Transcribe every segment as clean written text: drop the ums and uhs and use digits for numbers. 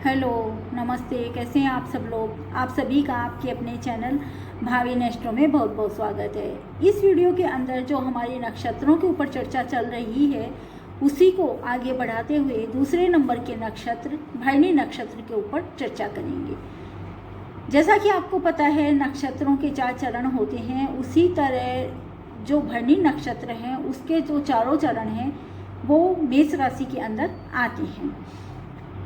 Hello, नमस्ते। कैसे हैं आप सब लोग? आप सभी का आपके अपने चैनल भाविन एस्ट्रो में बहुत बहुत स्वागत है। इस वीडियो के अंदर जो हमारे नक्षत्रों के ऊपर चर्चा चल रही है उसी को आगे बढ़ाते हुए दूसरे नंबर के नक्षत्र भरणी नक्षत्र के ऊपर चर्चा करेंगे। जैसा कि आपको पता है नक्षत्रों के 4 चरण होते हैं, उसी तरह जो भरणी नक्षत्र हैं उसके जो चारों चरण हैं वो मेष राशि के अंदर आते हैं।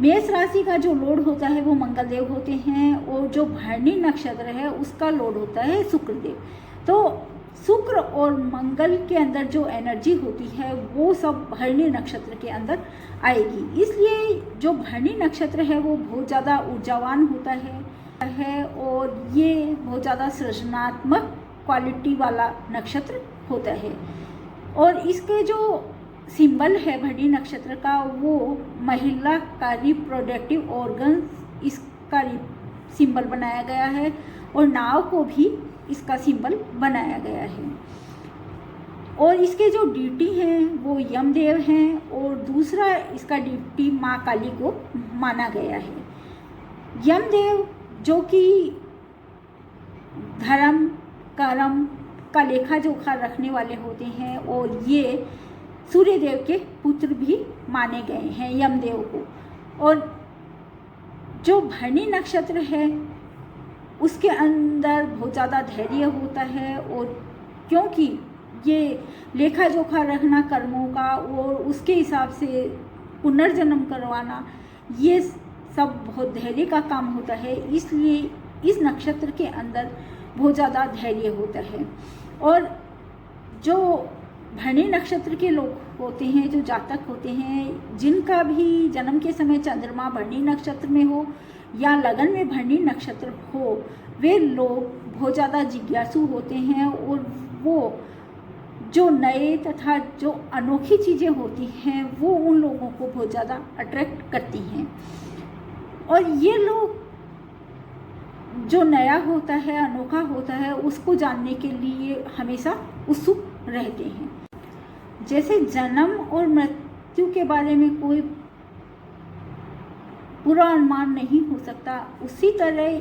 मेष राशि का जो लॉर्ड होता है वो मंगल देव होते हैं और जो भरणी नक्षत्र है उसका लॉर्ड होता है शुक्र देव। तो शुक्र और मंगल के अंदर जो एनर्जी होती है वो सब भरणी नक्षत्र के अंदर आएगी। इसलिए जो भरणी नक्षत्र है वो बहुत ज़्यादा ऊर्जावान होता है और ये बहुत ज़्यादा सृजनात्मक क्वालिटी वाला नक्षत्र होता है। और इसके जो सिंबल है भरणी नक्षत्र का वो महिला का रिप्रोडक्टिव ऑर्गन्स इसका सिंबल बनाया गया है और नाव को भी इसका सिंबल बनाया गया है। और इसके जो ड्यूटी हैं वो यमदेव हैं और दूसरा इसका ड्यूटी माँ काली को माना गया है। यमदेव जो कि धर्म कर्म का लेखा जोखा रखने वाले होते हैं और ये सूर्य देव के पुत्र भी माने गए हैं यमदेव को। और जो भरणी नक्षत्र है उसके अंदर बहुत ज़्यादा धैर्य होता है और क्योंकि ये लेखा जोखा रखना कर्मों का और उसके हिसाब से पुनर्जन्म करवाना ये सब बहुत धैर्य का काम होता है, इसलिए इस नक्षत्र के अंदर बहुत ज़्यादा धैर्य होता है। और जो भरणी नक्षत्र के लोग होते हैं, जो जातक होते हैं, जिनका भी जन्म के समय चंद्रमा भरणी नक्षत्र में हो या लगन में भरणी नक्षत्र हो, वे लोग बहुत ज़्यादा जिज्ञासु होते हैं और वो जो नए तथा जो अनोखी चीज़ें होती हैं वो उन लोगों को बहुत ज़्यादा अट्रैक्ट करती हैं। और ये लोग जो नया होता है, अनोखा होता है, उसको जानने के लिए हमेशा उत्सुक रहते हैं। जैसे जन्म और मृत्यु के बारे में कोई पूरा अनुमान नहीं हो सकता, उसी तरह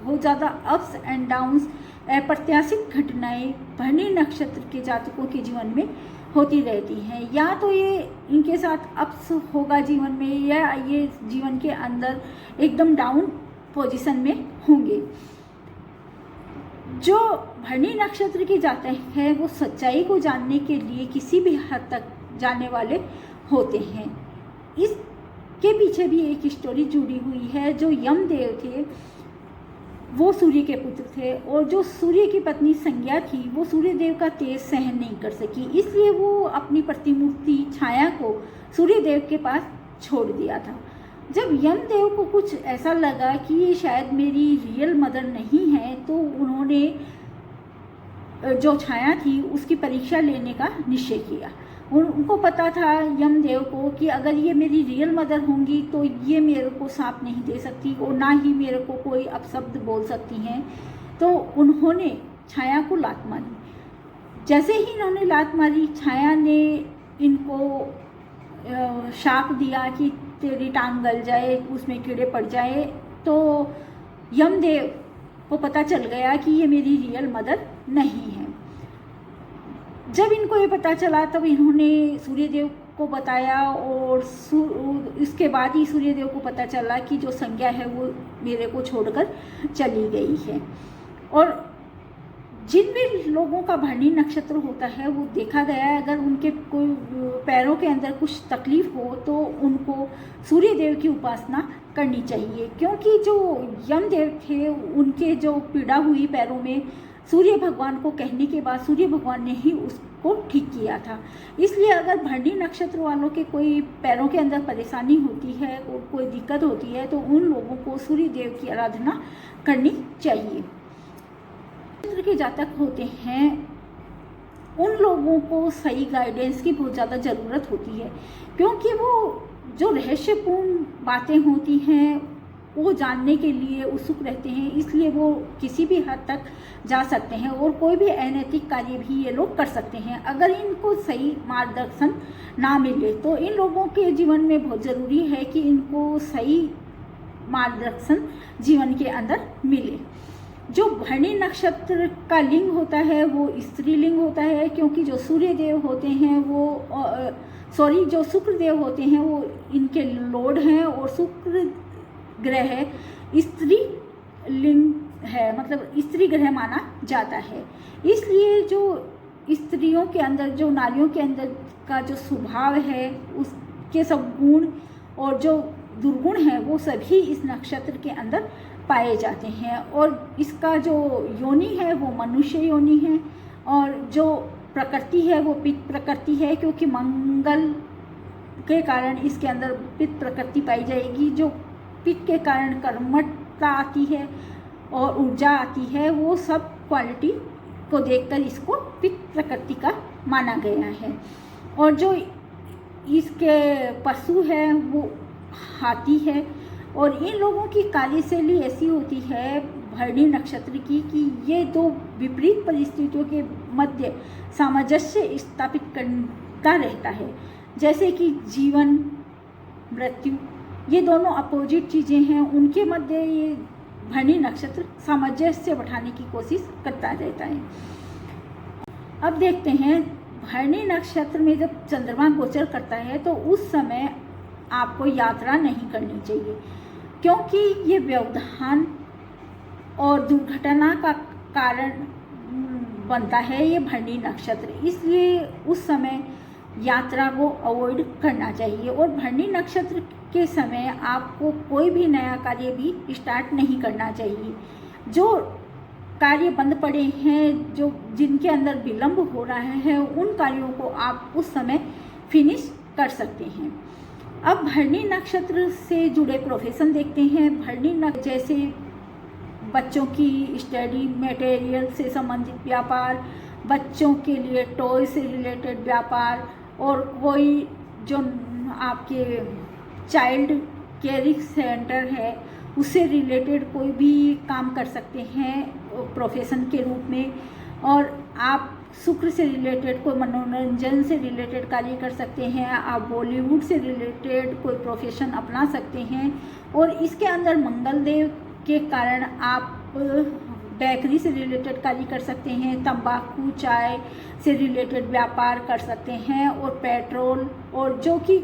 बहुत ज़्यादा अप्स एंड डाउन्स, अप्रत्याशित घटनाएं भरणी नक्षत्र के जातकों के जीवन में होती रहती हैं। या तो ये इनके साथ अप्स होगा जीवन में या ये जीवन के अंदर एकदम डाउन पोजीशन में होंगे। जो भरणी नक्षत्र के जातक हैं वो सच्चाई को जानने के लिए किसी भी हद तक जाने वाले होते हैं। इसके पीछे भी एक स्टोरी जुड़ी हुई है। जो यमदेव थे वो सूर्य के पुत्र थे और जो सूर्य की पत्नी संज्ञा थी वो सूर्य देव का तेज सहन नहीं कर सकी, इसलिए वो अपनी प्रतिमूर्ति छाया को सूर्य देव के पास छोड़ दिया था। जब यमदेव को कुछ ऐसा लगा कि ये शायद मेरी रियल मदर नहीं है तो उन्होंने जो छाया थी उसकी परीक्षा लेने का निश्चय किया। उनको पता था यमदेव को कि अगर ये मेरी रियल मदर होंगी तो ये मेरे को सांप नहीं दे सकती और ना ही मेरे को कोई अपशब्द बोल सकती हैं। तो उन्होंने छाया को लात मारी। जैसे ही इन्होंने लात मारी, छाया ने इनको शाप दिया कि तेरी टांग गल जाए, उसमें कीड़े पड़ जाए। तो यमदेव को पता चल गया कि ये मेरी रियल मदर नहीं है। जब इनको ये पता चला तब इन्होंने सूर्यदेव को बताया और इसके बाद ही सूर्यदेव को पता चला कि जो संज्ञा है वो मेरे को छोड़कर चली गई है। और जिन भी लोगों का भरणी नक्षत्र होता है वो देखा गया है अगर उनके कोई पैरों के अंदर कुछ तकलीफ हो तो उनको सूर्य देव की उपासना करनी चाहिए, क्योंकि जो यमदेव थे उनके जो पीड़ा हुई पैरों में सूर्य भगवान को कहने के बाद सूर्य भगवान ने ही उसको ठीक किया था। इसलिए अगर भरणी नक्षत्र वालों के कोई पैरों के अंदर परेशानी होती है और कोई दिक्कत होती है तो उन लोगों को सूर्य देव की आराधना करनी चाहिए। के जातक होते हैं उन लोगों को सही गाइडेंस की बहुत ज़्यादा ज़रूरत होती है, क्योंकि वो जो रहस्यपूर्ण बातें होती हैं वो जानने के लिए उत्सुक रहते हैं, इसलिए वो किसी भी हद तक जा सकते हैं और कोई भी अनैतिक कार्य भी ये लोग कर सकते हैं। अगर इनको सही मार्गदर्शन ना मिले तो इन लोगों के जीवन में बहुत ज़रूरी है कि इनको सही मार्गदर्शन जीवन के अंदर मिले। जो भरणी नक्षत्र का लिंग होता है वो स्त्रीलिंग होता है, क्योंकि जो सूर्य देव होते हैं वो जो शुक्र देव होते हैं वो इनके लॉर्ड हैं, और शुक्र ग्रह स्त्री लिंग है, मतलब स्त्री ग्रह माना जाता है। इसलिए जो स्त्रियों के अंदर, जो नारियों के अंदर का जो स्वभाव है, उसके सब गुण और जो दुर्गुण है वो सभी इस नक्षत्र के अंदर पाए जाते हैं। और इसका जो योनि है वो मनुष्य योनि है, और जो प्रकृति है वो पित्त प्रकृति है, क्योंकि मंगल के कारण इसके अंदर पित्त प्रकृति पाई जाएगी। जो पित्त के कारण कर्मठता आती है और ऊर्जा आती है, वो सब क्वालिटी को देखकर इसको पित्त प्रकृति का माना गया है। और जो इसके पशु है वो हाथी है, और इन लोगों की कार्यशैली ऐसी होती है भरणी नक्षत्र की कि ये दो विपरीत परिस्थितियों के मध्य सामंजस्य स्थापित करता रहता है। जैसे कि जीवन मृत्यु, ये दोनों अपोजिट चीज़ें हैं, उनके मध्य ये भरणी नक्षत्र सामंजस्य बैठाने की कोशिश करता रहता है। अब देखते हैं भरणी नक्षत्र में जब चंद्रमा गोचर करता है तो उस समय आपको यात्रा नहीं करनी चाहिए, क्योंकि ये व्यवधान और दुर्घटना का कारण बनता है ये भरणी नक्षत्र। इसलिए उस समय यात्रा को अवॉइड करना चाहिए। और भरणी नक्षत्र के समय आपको कोई भी नया कार्य भी स्टार्ट नहीं करना चाहिए। जो कार्य बंद पड़े हैं, जो जिनके अंदर विलंब हो रहा है, उन कार्यों को आप उस समय फिनिश कर सकते हैं। अब भरणी नक्षत्र से जुड़े प्रोफेशन देखते हैं। भरणी नक्षत्र जैसे बच्चों की स्टडी मटेरियल से संबंधित व्यापार, बच्चों के लिए टॉय से रिलेटेड व्यापार, और कोई जो आपके चाइल्ड केयरिंग सेंटर है उससे रिलेटेड कोई भी काम कर सकते हैं प्रोफेशन के रूप में। और आप शुक्र से रिलेटेड कोई मनोरंजन से रिलेटेड कार्य कर सकते हैं, आप बॉलीवुड से रिलेटेड कोई प्रोफेशन अपना सकते हैं। और इसके अंदर मंगल देव के कारण आप बेकरी से रिलेटेड कार्य कर सकते हैं, तंबाकू चाय से रिलेटेड व्यापार कर सकते हैं, और पेट्रोल और जो कि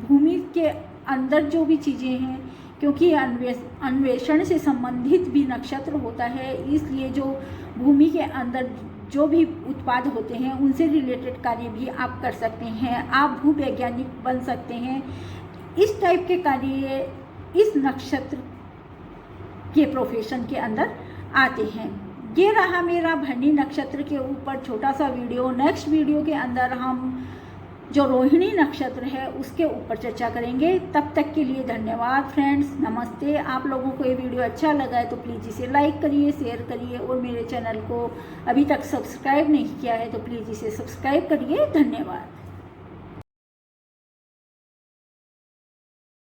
भूमि के अंदर जो भी चीज़ें हैं, क्योंकि अन्वेषण से संबंधित भी नक्षत्र होता है, इसलिए जो भूमि के अंदर जो भी उत्पाद होते हैं उनसे रिलेटेड कार्य भी आप कर सकते हैं। आप भूवैज्ञानिक बन सकते हैं। इस टाइप के कार्य इस नक्षत्र के प्रोफेशन के अंदर आते हैं। ये रहा मेरा भरणी नक्षत्र के ऊपर छोटा सा वीडियो। नेक्स्ट वीडियो के अंदर हम जो रोहिणी नक्षत्र है उसके ऊपर चर्चा करेंगे। तब तक के लिए धन्यवाद फ्रेंड्स, नमस्ते। आप लोगों को ये वीडियो अच्छा लगा है तो प्लीज़ इसे लाइक करिए, शेयर करिए, और मेरे चैनल को अभी तक सब्सक्राइब नहीं किया है तो प्लीज़ इसे सब्सक्राइब करिए। धन्यवाद।